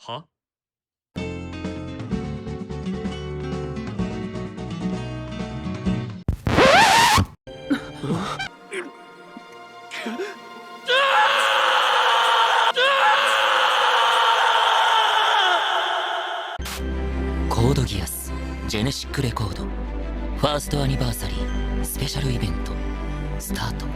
は？ コードギアスジェネシックレコードファーストアニバーサリースペシャルイベントスタート。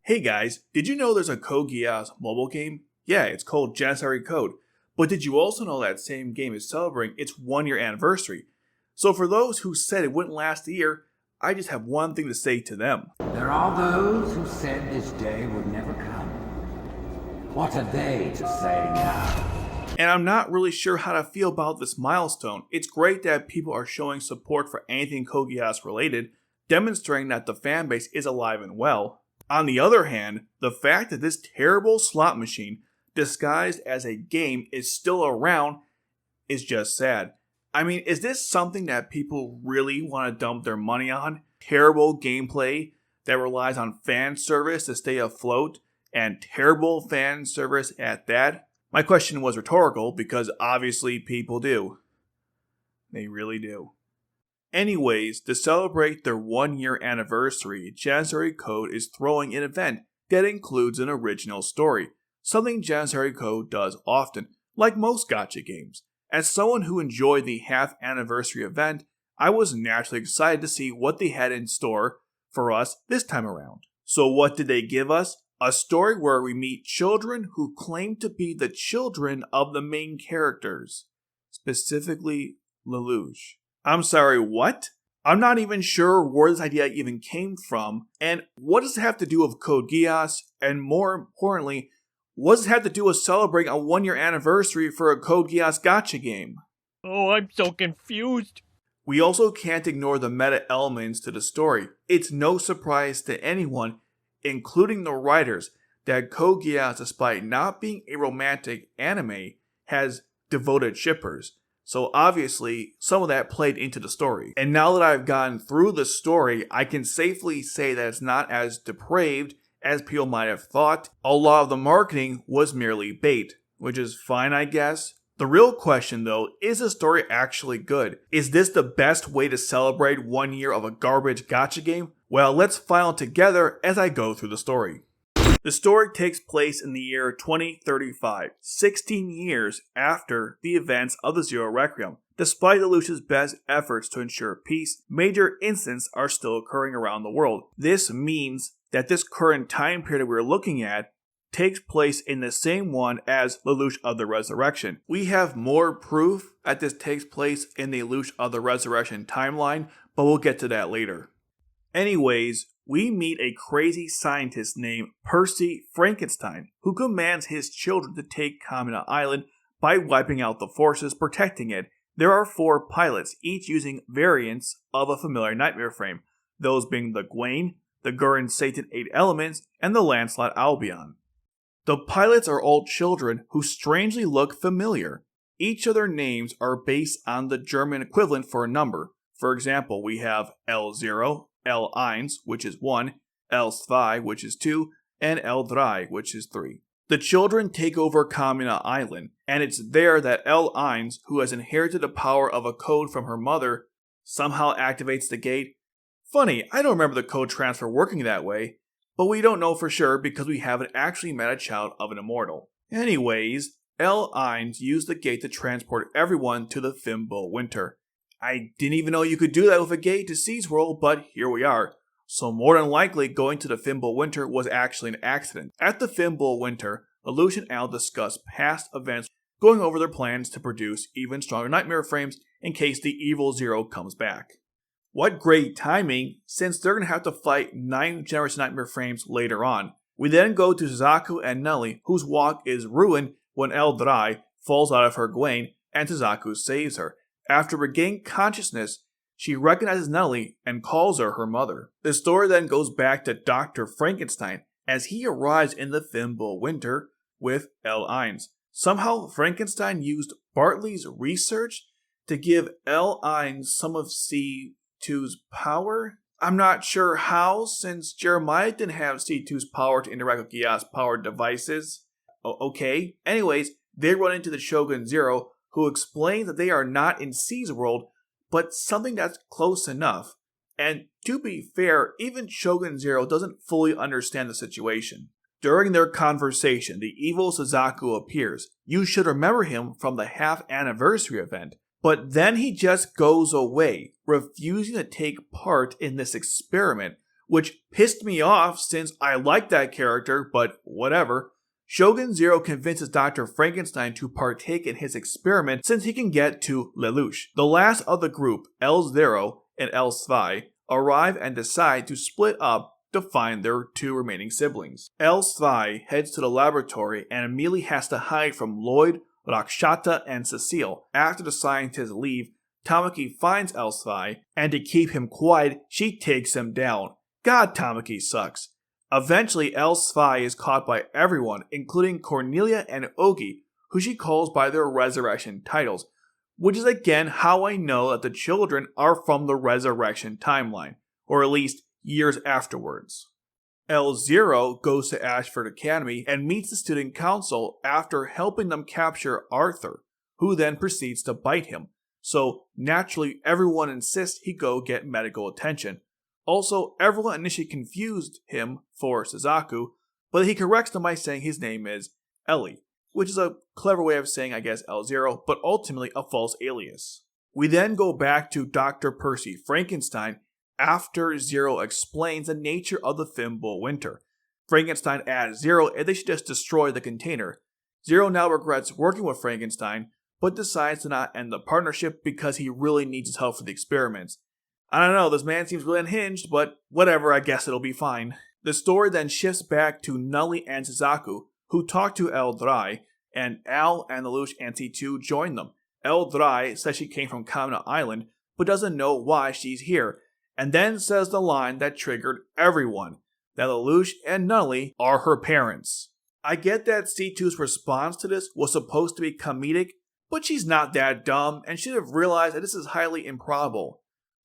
Hey guys, did you know there's a Code Geass mobile game? Yeah, it's called Geass Code. But did you also know that same game is celebrating its 1-year anniversary? So for those who said it wouldn't last a year, I just have one thing to say to them. There are those who said this day would never come. What are they to say now? And I'm not really sure how to feel about this milestone. It's great that people are showing support for anything Code Geass related, demonstrating that the fanbase is alive and well. On the other hand, the fact that this terrible slot machine, disguised as a game, is still around is just sad. I mean, is this something that people really want to dump their money on? Terrible gameplay that relies on fan service to stay afloat, and terrible fan service at that? My question was rhetorical because obviously people do. They really do. Anyways, to celebrate their 1-year anniversary, Geass Code is throwing an event that includes an original story, something Geass Code does often, like most gacha games. As someone who enjoyed the half-anniversary event, I was naturally excited to see what they had in store for us this time around. So what did they give us? A story where we meet children who claim to be the children of the main characters, specifically Lelouch. I'm sorry, what? I'm not even sure where this idea even came from, and what does it have to do with Code Geass, and more importantly, what does it have to do with celebrating a 1-year anniversary for a Code Geass gacha game? Oh, I'm so confused. We also can't ignore the meta elements to the story. It's no surprise to anyone, including the writers, that Code Geass, despite not being a romantic anime, has devoted shippers. So obviously, some of that played into the story. And now that I've gone through the story, I can safely say that it's not as depraved as people might have thought. A lot of the marketing was merely bait, which is fine, I guess. The real question though, is the story actually good? Is this the best way to celebrate 1 year of a garbage gacha game? Well, let's find out together as I go through the story. The story takes place in the year 2035, 16 years after the events of the Zero Requiem. Despite Lelouch's best efforts to ensure peace, major incidents are still occurring around the world. This means that this current time period we're looking at takes place in the same one as Lelouch of the Resurrection. We have more proof that this takes place in the Lelouch of the Resurrection timeline, but we'll get to that later. Anyways, we meet a crazy scientist named Percy Frankenstein, who commands his children to take Kamina Island by wiping out the forces protecting it. There are 4 pilots, each using variants of a familiar nightmare frame, those being the Gwaine, the Gurren Satan 8 Elements, and the Lancelot Albion. The pilots are all children who strangely look familiar. Each of their names are based on the German equivalent for a number. For example, we have L0, L1, which is 1, L2, which is 2, and L3, which is 3. The children take over Kamina Island, and it's there that L1, who has inherited the power of a code from her mother, somehow activates the gate. Funny, I don't remember the code transfer working that way, but we don't know for sure because we haven't actually met a child of an immortal. Anyways, L1 used the gate to transport everyone to the Fimbo Winter. I didn't even know you could do that with a gate to Seas World, but here we are. So more than likely, going to the Fimbo Winter was actually an accident. At the Fimbo Winter, Lelouch and Al discuss past events, going over their plans to produce even stronger nightmare frames in case the evil Zero comes back. What great timing, since they're going to have to fight 9 generation nightmare frames later on. We then go to Suzaku and Nelly, whose walk is ruined when L3 falls out of her Gwaine and Suzaku saves her. After regaining consciousness, she recognizes Nelly and calls her mother. The story then goes back to Dr. Frankenstein as he arrives in the Fimbo Winter with L1. Somehow, Frankenstein used Bartley's research to give L1 some of C2's power. I'm not sure how, since Jeremiah didn't have C2's power to interact with Geass powered devices. Okay. Anyways, They run into the Shogun Zero, who explains that they are not in C's world, but something that's close enough. And to be fair, even Shogun Zero doesn't fully understand the situation. During their conversation, the evil Suzaku appears. You should remember him from the half-anniversary event. But then he just goes away, refusing to take part in this experiment, which pissed me off since I like that character, but whatever. Shogun Zero convinces Dr. Frankenstein to partake in his experiment since he can get to Lelouch. The last of the group, L0 and L2, arrive and decide to split up to find their two remaining siblings. L2 heads to the laboratory and immediately has to hide from Lloyd, Rakshata, and Cecile. After the scientists leave, Tamaki finds L2, and to keep him quiet, she takes him down. God, Tamaki sucks. Eventually, L2 is caught by everyone, including Cornelia and Ogi, who she calls by their resurrection titles, which is again how I know that the children are from the resurrection timeline, or at least years afterwards. L0 goes to Ashford Academy and meets the student council after helping them capture Arthur, who then proceeds to bite him, so naturally everyone insists he go get medical attention. Also, everyone initially confused him for Suzaku, but he corrects them by saying his name is Ellie, which is a clever way of saying I guess L0, but ultimately a false alias. We then go back to Dr. Percy Frankenstein after Zero explains the nature of the Thimble Winter. Frankenstein asks Zero if they should just destroy the container. Zero now regrets working with Frankenstein, but decides to not end the partnership because he really needs his help for the experiments. I don't know, this man seems really unhinged, but whatever, I guess it'll be fine. The story then shifts back to Nully and Suzaku, who talk to L3, and Al and Lelouch and C2 join them. L3 says she came from Kamina Island, but doesn't know why she's here, and then says the line that triggered everyone, that Lelouch and Nully are her parents. I get that C2's response to this was supposed to be comedic, but she's not that dumb and should have realized that this is highly improbable.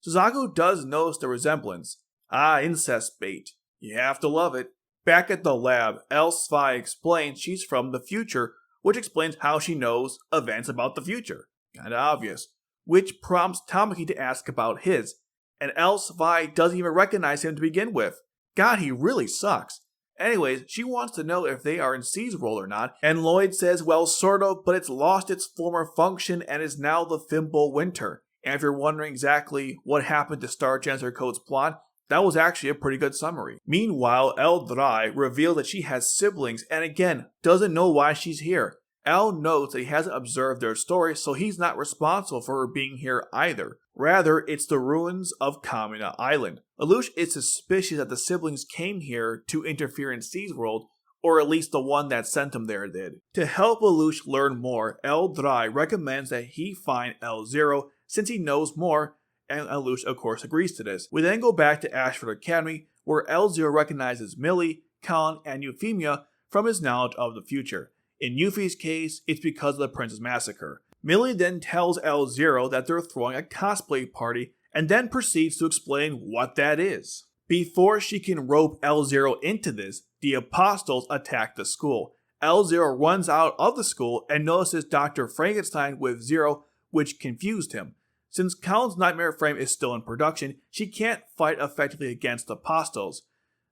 Suzaku does notice the resemblance. Ah, incest bait. You have to love it. Back at the lab, L2 explains she's from the future, which explains how she knows events about the future. Kinda obvious. Which prompts Tamaki to ask about his, and L2 doesn't even recognize him to begin with. God, he really sucks. Anyways, she wants to know if they are in C's role or not, and Lloyd says, well, sort of, but it's lost its former function and is now the Thimble Winter. And if you're wondering exactly what happened to Star Chancellor Code's plot, that was actually a pretty good summary. Meanwhile, L3 reveals that she has siblings and again, doesn't know why she's here. L notes that he hasn't observed their story, so he's not responsible for her being here either. Rather, it's the ruins of Kamina Island. Lelouch is suspicious that the siblings came here to interfere in C's world, or at least the one that sent them there did. To help Lelouch learn more, L3 recommends that he find L0 since he knows more, and Lelouch of course agrees to this. We then go back to Ashford Academy, where L0 recognizes Millie, Khan, and Euphemia from his knowledge of the future. In Yuffie's case, it's because of the Princess Massacre. Millie then tells L0 that they're throwing a cosplay party, and then proceeds to explain what that is. Before she can rope L0 into this, the Apostles attack the school. L0 runs out of the school and notices Dr. Frankenstein with Zero, which confused him. Since Colin's nightmare frame is still in production, she can't fight effectively against the Apostles.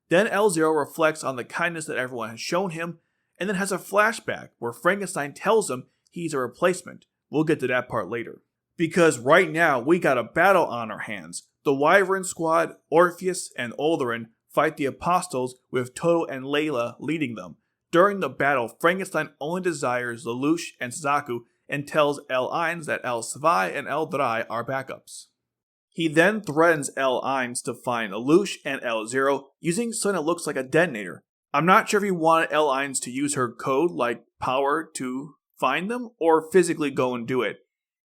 Then L0 reflects on the kindness that everyone has shown him, and then has a flashback where Frankenstein tells him he's a replacement. We'll get to that part later. Because right now, we got a battle on our hands. The Wyvern Squad, Orpheus, and Olderin fight the Apostles with Toto and Layla leading them. During the battle, Frankenstein only desires Lelouch and Suzaku and tells L1 that L2 and L3 are backups. He then threatens L1 to find Lelouch and L0 using something that looks like a detonator. I'm not sure if he wanted L1 to use her code like power to find them or physically go and do it.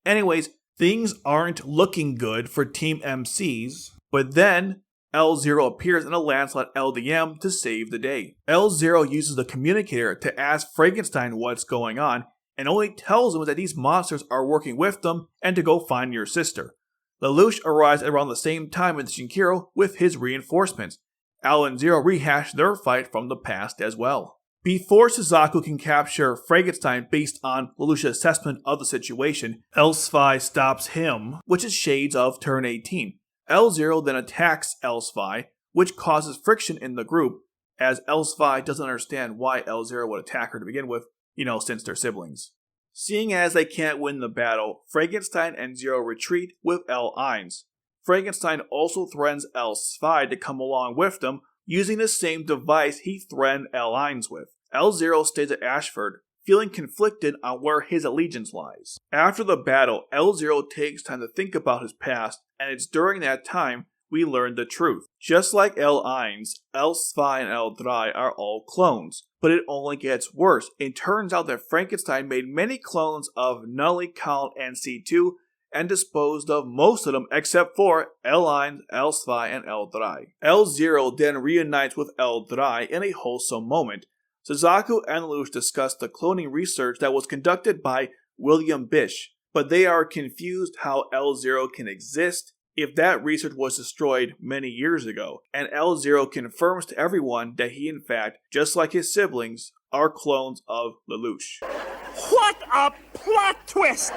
Anyways, things aren't looking good for Team MCs, but then L0 appears in a landslide LDM to save the day. L0 uses the communicator to ask Frankenstein what's going on, and only tells him that these monsters are working with them and to go find your sister. Lelouch arrives around the same time as Shinkiro with his reinforcements. Al and Zero rehash their fight from the past as well. Before Suzaku can capture Frankenstein based on Lelouch's assessment of the situation, L-Spy stops him, which is shades of Turn 18. L0 then attacks L-Spy, which causes friction in the group, as L-Spy doesn't understand why L0 would attack her to begin with, since they're siblings. Seeing as they can't win the battle, Frankenstein and Zero retreat with L-Eins. Frankenstein also threatens L-Spy to come along with them, using the same device he threatened L-Eins with. L0 stays at Ashford, feeling conflicted on where his allegiance lies. After the battle, L0 takes time to think about his past, and it's during that time we learn the truth. Just like L-Eins, L-Spy and L-Dry are all clones, but it only gets worse. It turns out that Frankenstein made many clones of Nully, Colin, and C2, and disposed of most of them except for L-Eins, L-Spy, and L-Dry. L0 then reunites with L-Dry in a wholesome moment. Suzaku and Lelouch discuss the cloning research that was conducted by William Bish, but they are confused how L0 can exist if that research was destroyed many years ago, and L0 confirms to everyone that he in fact, just like his siblings, are clones of Lelouch. What a plot twist!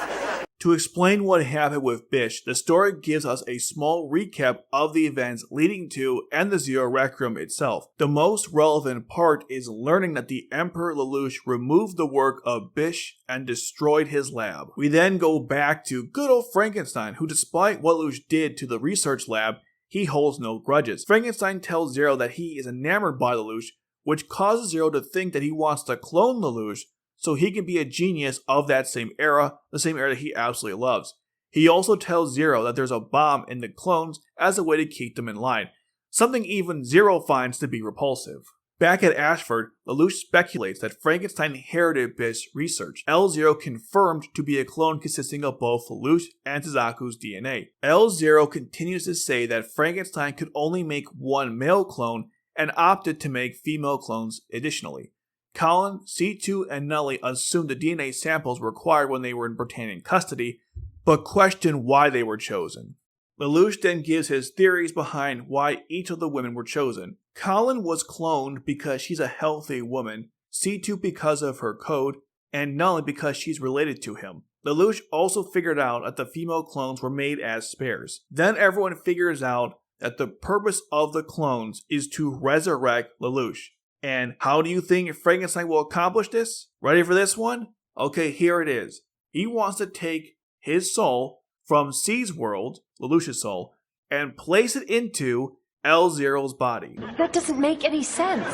To explain what happened with Bish, the story gives us a small recap of the events leading to and the Zero Rec Room itself. The most relevant part is learning that the Emperor Lelouch removed the work of Bish and destroyed his lab. We then go back to good old Frankenstein, who despite what Lelouch did to the research lab, he holds no grudges. Frankenstein tells Zero that he is enamored by Lelouch, which causes Zero to think that he wants to clone Lelouch, so he can be a genius of that same era, the same era that he absolutely loves. He also tells Zero that there's a bomb in the clones as a way to keep them in line, something even Zero finds to be repulsive. Back at Ashford, Lelouch speculates that Frankenstein inherited Bish's research. L0 confirmed to be a clone consisting of both Lelouch and Suzaku's DNA. L0 continues to say that Frankenstein could only make one male clone and opted to make female clones additionally. Colin, C2, and Nully assumed the DNA samples required when they were in Britannian custody, but questioned why they were chosen. Lelouch then gives his theories behind why each of the women were chosen. Colin was cloned because she's a healthy woman, C2 because of her code, and Nully because she's related to him. Lelouch also figured out that the female clones were made as spares. Then everyone figures out that the purpose of the clones is to resurrect Lelouch. And how do you think Frankenstein will accomplish this? Ready for this one? Okay, here it is. He wants to take his soul from C's world, Lelouch's soul, and place it into L0's body. That doesn't make any sense.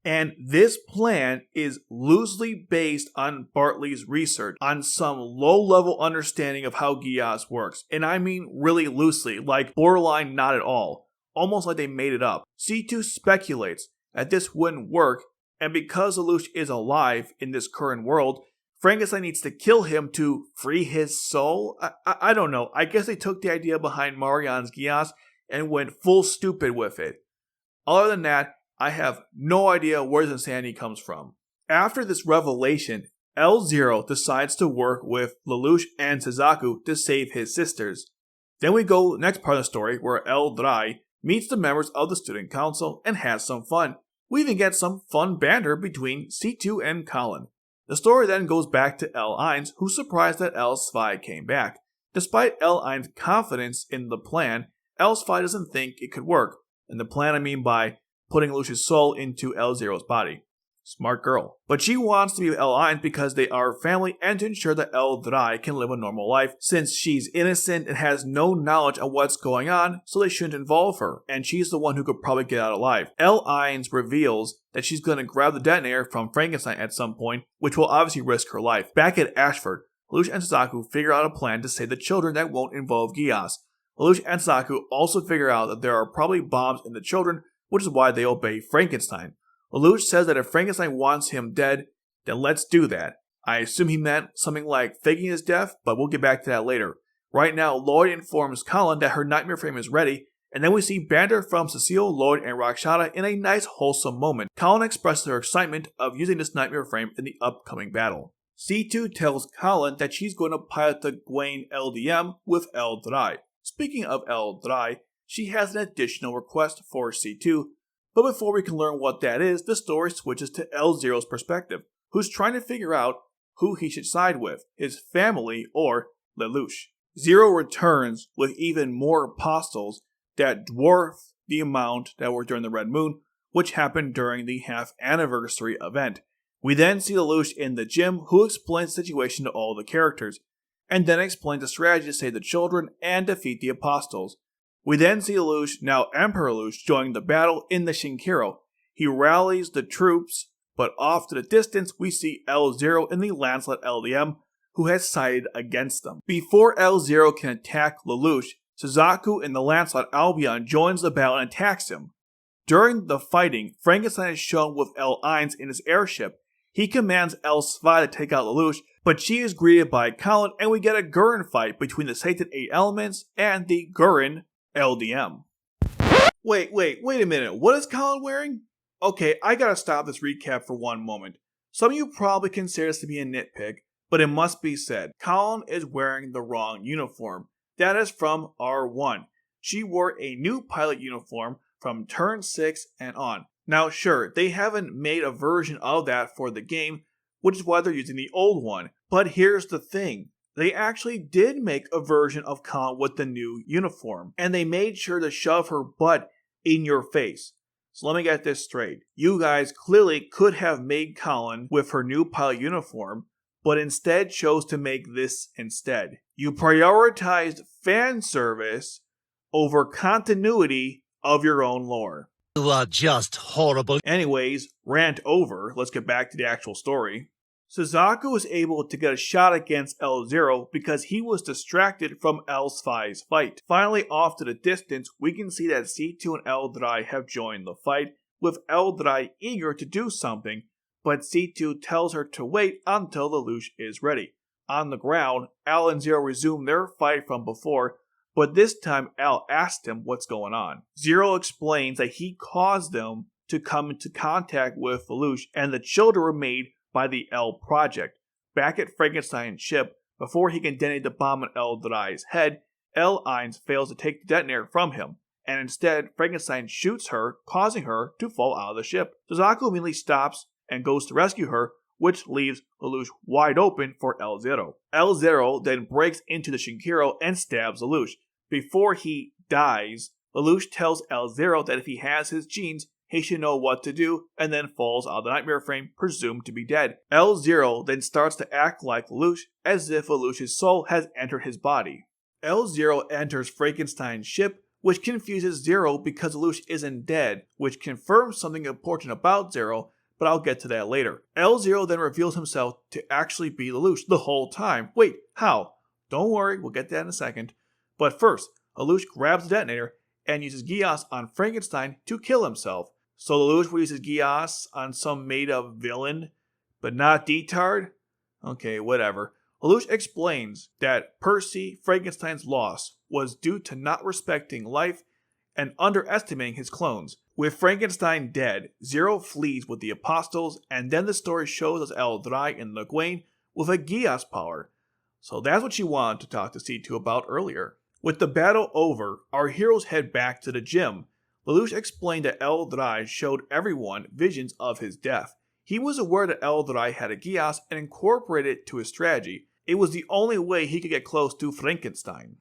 And this plan is loosely based on Bartley's research, on some low-level understanding of how Geass works. And I mean really loosely, like borderline not at all. Almost like they made it up. C2 speculates that this wouldn't work, and because Lelouch is alive in this current world, Frankenstein needs to kill him to free his soul? I don't know. I guess they took the idea behind Marianne's Geass and went full stupid with it. Other than that, I have no idea where this insanity comes from. After this revelation, L0 decides to work with Lelouch and Suzaku to save his sisters. Then we go next part of the story where L-Dry meets the members of the student council and has some fun. We even get some fun banter between C2 and Colin. The story then goes back to L-Eins, who's surprised that L-Spy came back. Despite L-Eins' confidence in the plan, L-Spy doesn't think it could work. And the plan I mean by putting Lelouch's soul into L0's body. Smart girl. But she wants to be with L-Eins because they are family and to ensure that L-Dry can live a normal life since she's innocent and has no knowledge of what's going on, so they shouldn't involve her, and she's the one who could probably get out alive. L-Eins reveals that she's going to grab the detonator from Frankenstein at some point, which will obviously risk her life. Back at Ashford, Lelouch and Suzaku figure out a plan to save the children that won't involve Geass. Lelouch and Suzaku also figure out that there are probably bombs in the children, which is why they obey Frankenstein. Lelouch says that if Frankenstein wants him dead, then let's do that. I assume he meant something like faking his death, but we'll get back to that later. Right now, Lloyd informs Colin that her nightmare frame is ready, and then we see banter from Cecile, Lloyd, and Rakshata in a nice wholesome moment. Colin expresses her excitement of using this nightmare frame in the upcoming battle. C2 tells Colin that she's going to pilot the Gwain LDM with L-Dry. Speaking of L-Dry, she has an additional request for C2, But before we can learn what that is, the story switches to L0's perspective, who's trying to figure out who he should side with, his family or Lelouch. Zero returns with even more apostles that dwarf the amount that were during the Red Moon, which happened during the half-anniversary event. We then see Lelouch in the gym, who explains the situation to all the characters, and then explains the strategy to save the children and defeat the apostles. We then see Lelouch, now Emperor Lelouch, joining the battle in the Shinkiro. He rallies the troops, but off to the distance we see L0 in the Lancelot LDM, who has sided against them. Before L0 can attack Lelouch, Suzaku in the Lancelot Albion joins the battle and attacks him. During the fighting, Frankenstein is shown with L1 in his airship. He commands L2 to take out Lelouch, but she is greeted by Colin, and we get a Gurren fight between the Satan 8 Elements and the Gurren LDM. Wait a minute, what is Colin wearing? Okay, I gotta stop this recap for one moment. Some of you probably consider this to be a nitpick, but it must be said, Colin is wearing the wrong uniform. That is from R1. She wore a new pilot uniform from turn 6 and on. Now sure, they haven't made a version of that for the game, which is why they're using the old one. But here's the thing. They actually did make a version of Colin with the new uniform, and they made sure to shove her butt in your face. So let me get this straight. You guys clearly could have made Colin with her new pilot uniform, but instead chose to make this instead. You prioritized fan service over continuity of your own lore. You are just horrible. Anyways, rant over, let's get back to the actual story. Suzaku was able to get a shot against L0 because he was distracted from L5's fight. Finally, off to the distance, we can see that C2 and L3 have joined the fight, with L3 eager to do something, but C2 tells her to wait until Lelouch is ready. On the ground, L and Zero resume their fight from before, but this time L asked him what's going on. Zero explains that he caused them to come into contact with Lelouch, and the children were made by the L Project. Back at Frankenstein's ship, before he can detonate the bomb on L3's head, L1 fails to take the detonator from him, and instead Frankenstein shoots her, causing her to fall out of the ship. Suzaku immediately stops and goes to rescue her, which leaves Lelouch wide open for L0. L0 then breaks into the Shinkiro and stabs Lelouch. Before he dies, Lelouch tells L0 that if he has his genes, he should know what to do, and then falls out of the nightmare frame, presumed to be dead. L0 then starts to act like Lelouch, as if Lelouch's soul has entered his body. L0 enters Frankenstein's ship, which confuses Zero because Lelouch isn't dead, which confirms something important about Zero, but I'll get to that later. L0 then reveals himself to actually be Lelouch the whole time. Wait, how? Don't worry, we'll get to that in a second. But first, Lelouch grabs the detonator and uses Geass on Frankenstein to kill himself. So Lelouch will use his Geass on some made-up villain, but not Detard? Okay, whatever. Lelouch explains that Percy, Frankenstein's loss, was due to not respecting life and underestimating his clones. With Frankenstein dead, Zero flees with the Apostles, and then the story shows us L3 and Le Guin with a Geass power. So that's what she wanted to talk to C2 about earlier. With the battle over, our heroes head back to the gym. Lelouch explained that L3 showed everyone visions of his death. He was aware that L3 had a Geass and incorporated it to his strategy. It was the only way he could get close to Frankenstein.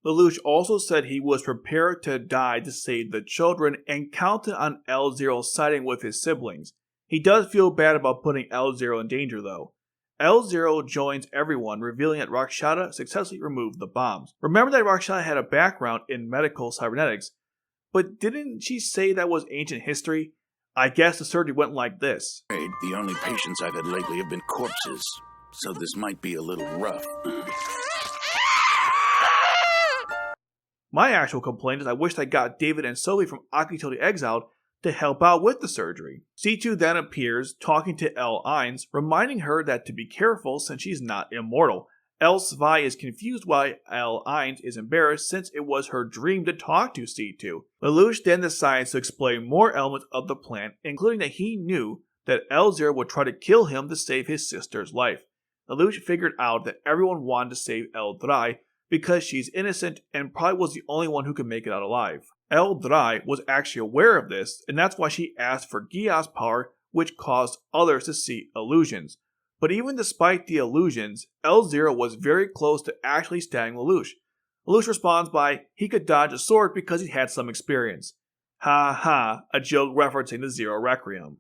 Lelouch also said he was prepared to die to save the children and counted on L0 siding with his siblings. He does feel bad about putting L0 in danger though. L0 joins everyone, revealing that Rakshata successfully removed the bombs. Remember that Rakshata had a background in medical cybernetics, but didn't she say that was ancient history? I guess the surgery went like this. The only patients I've had lately have been corpses, so this might be a little rough. My actual complaint is I wished I got David and Sophie from Akito the Exiled to help out with the surgery. C2 then appears, talking to L1, reminding her that to be careful since she's not immortal. L2 is confused why L1 is embarrassed since it was her dream to talk to C2. Lelouch then decides to explain more elements of the plan, including that he knew that L0 would try to kill him to save his sister's life. Lelouch figured out that everyone wanted to save L3 because she's innocent and probably was the only one who could make it out alive. Eldrai was actually aware of this, and that's why she asked for Geass power, which caused others to see illusions. But even despite the illusions, L0 was very close to actually stabbing Lelouch. Lelouch responds by, he could dodge a sword because he had some experience. Ha ha, a joke referencing the Zero Requiem.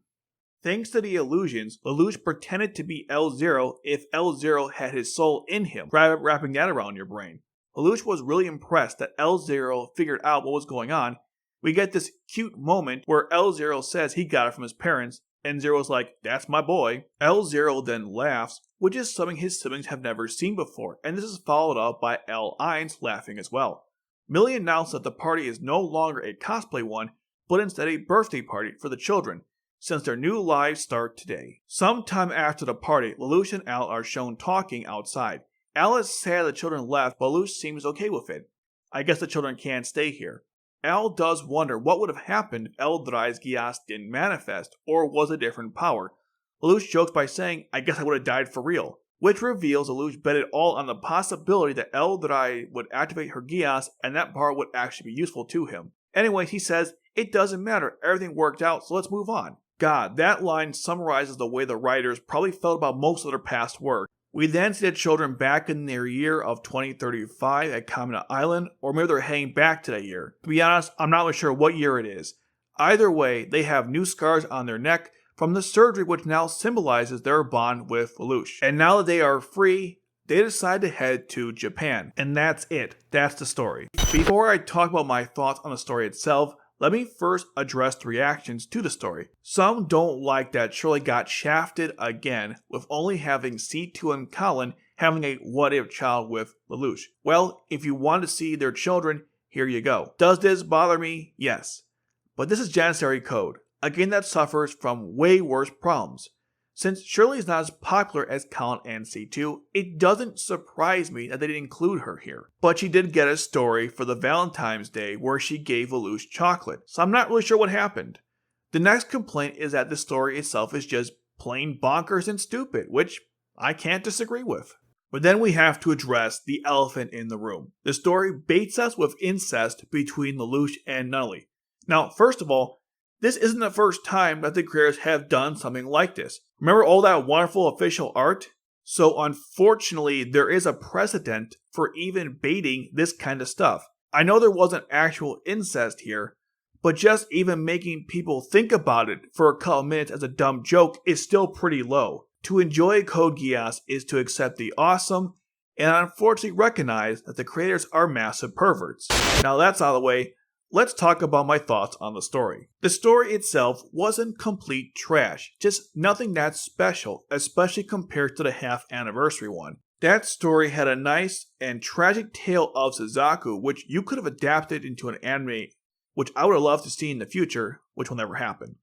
Thanks to the illusions, Lelouch pretended to be L0 if L0 had his soul in him, wrapping that around your brain. Lelouch was really impressed that L0 figured out what was going on. We get this cute moment where L0 says he got it from his parents, and Zero's like, that's my boy. L0 then laughs, which is something his siblings have never seen before, and this is followed up by L1 laughing as well. Millie announced that the party is no longer a cosplay one, but instead a birthday party for the children, since their new lives start today. Sometime after the party, Lelouch and Al are shown talking outside. Al is sad the children left, but Lelouch seems okay with it. I guess the children can't stay here. Al does wonder what would have happened if Eldrai's Geass didn't manifest, or was a different power. Lelouch jokes by saying, I guess I would have died for real, which reveals Lelouch bet it all on the possibility that Eldrai would activate her Geass and that power would actually be useful to him. Anyways, he says, it doesn't matter, everything worked out, so let's move on. God, that line summarizes the way the writers probably felt about most of their past work. We then see the children back in their year of 2035 at Kamina Island, or maybe they're heading back to that year. To be honest, I'm not really sure what year it is. Either way, they have new scars on their neck from the surgery, which now symbolizes their bond with Lelouch. And now that they are free, they decide to head to Japan. And that's it. That's the story. Before I talk about my thoughts on the story itself, let me first address the reactions to the story. Some don't like that Shirley got shafted again with only having C2 and Colin having a what-if child with Lelouch. Well, if you want to see their children, here you go. Does this bother me? Yes. But this is Janissary code, a game that suffers from way worse problems. Since Shirley is not as popular as Colin and C2, it doesn't surprise me that they didn't include her here. But she did get a story for the Valentine's Day where she gave Lelouch chocolate, so I'm not really sure what happened. The next complaint is that the story itself is just plain bonkers and stupid, which I can't disagree with. But then we have to address the elephant in the room. The story baits us with incest between Lelouch and Nunnally. Now, first of all, this isn't the first time that the creators have done something like this. Remember all that wonderful official art? So unfortunately, there is a precedent for even baiting this kind of stuff. I know there wasn't actual incest here, but just even making people think about it for a couple minutes as a dumb joke is still pretty low. To enjoy Code Geass is to accept the awesome, and unfortunately recognize that the creators are massive perverts. Now that's out of the way, let's talk about my thoughts on the story. The story itself wasn't complete trash, just nothing that special, especially compared to the half anniversary one. That story had a nice and tragic tale of Suzaku, which you could have adapted into an anime, which I would have loved to see in the future, which will never happen.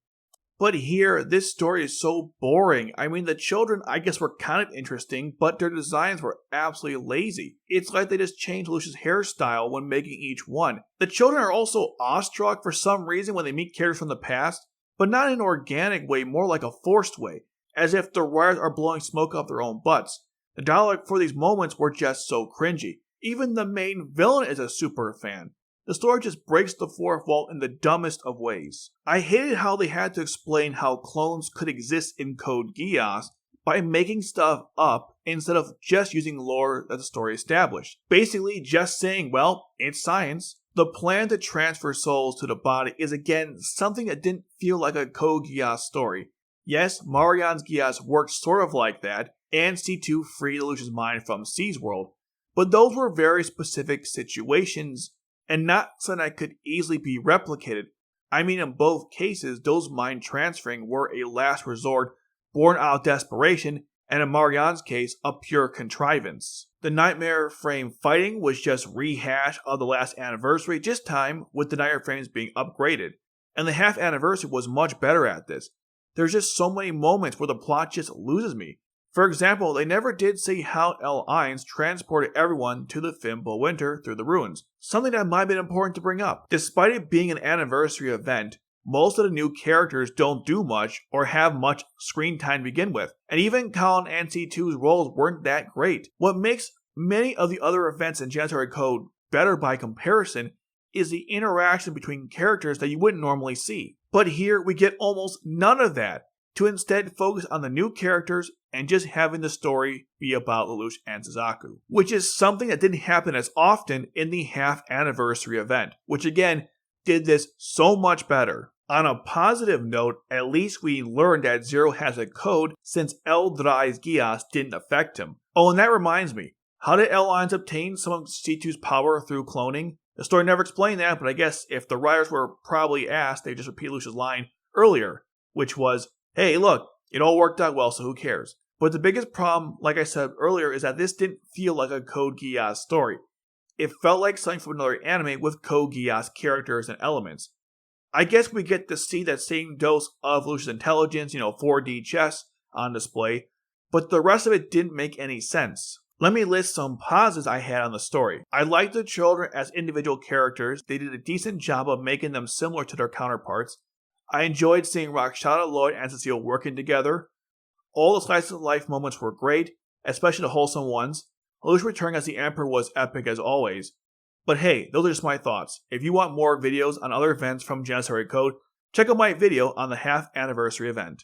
But here, this story is so boring. I mean, the children, I guess, were kind of interesting, but their designs were absolutely lazy. It's like they just changed Lelouch's hairstyle when making each one. The children are also awestruck for some reason when they meet characters from the past, but not in an organic way, more like a forced way, as if the writers are blowing smoke up their own butts. The dialogue for these moments were just so cringy. Even the main villain is a super fan. The story just breaks the fourth wall in the dumbest of ways. I hated how they had to explain how clones could exist in Code Geass by making stuff up instead of just using lore that the story established. Basically just saying, well, it's science. The plan to transfer souls to the body is again something that didn't feel like a Code Geass story. Yes, Marianne's Geass worked sort of like that, and C2 freed Lelouch's mind from C's world, but those were very specific situations and not something that could easily be replicated. I mean, in both cases, those mind transferring were a last resort born out of desperation, and in Marianne's case, a pure contrivance. The Nightmare Frame fighting was just rehash of the last anniversary, this time with the Nightmare Frames being upgraded, and the half anniversary was much better at this. There's just so many moments where the plot just loses me. For example, they never did say how L1 transported everyone to the Fimbul Winter through the ruins, something that might have been important to bring up. Despite it being an anniversary event, most of the new characters don't do much or have much screen time to begin with, and even Colin and C2's roles weren't that great. What makes many of the other events in Janissary Code better by comparison is the interaction between characters that you wouldn't normally see. But here we get almost none of that, to instead focus on the new characters and just having the story be about Lelouch and Suzaku, which is something that didn't happen as often in the half anniversary event, which again did this so much better. On a positive note, at least we learned that Zero has a code since El Drai's Geass didn't affect him. Oh, and that reminds me, how did L-Lines obtain some of C2's power through cloning? The story never explained that, but I guess if the writers were probably asked, they just repeat Lelouch's line earlier, which was, hey look, it all worked out well, so who cares? But the biggest problem, like I said earlier, is that this didn't feel like a Code Geass story. It felt like something from another anime with Code Geass characters and elements. I guess we get to see that same dose of Lelouch's intelligence, 4D chess on display, but the rest of it didn't make any sense. Let me list some positives I had on the story. I liked the children as individual characters. They did a decent job of making them similar to their counterparts. I enjoyed seeing Rakshata, Lloyd, and Cecile working together. All the slice of life moments were great, especially the wholesome ones. Lelouch returning as the Emperor was epic as always. But hey, those are just my thoughts. If you want more videos on other events from Janissary Code, check out my video on the half anniversary event.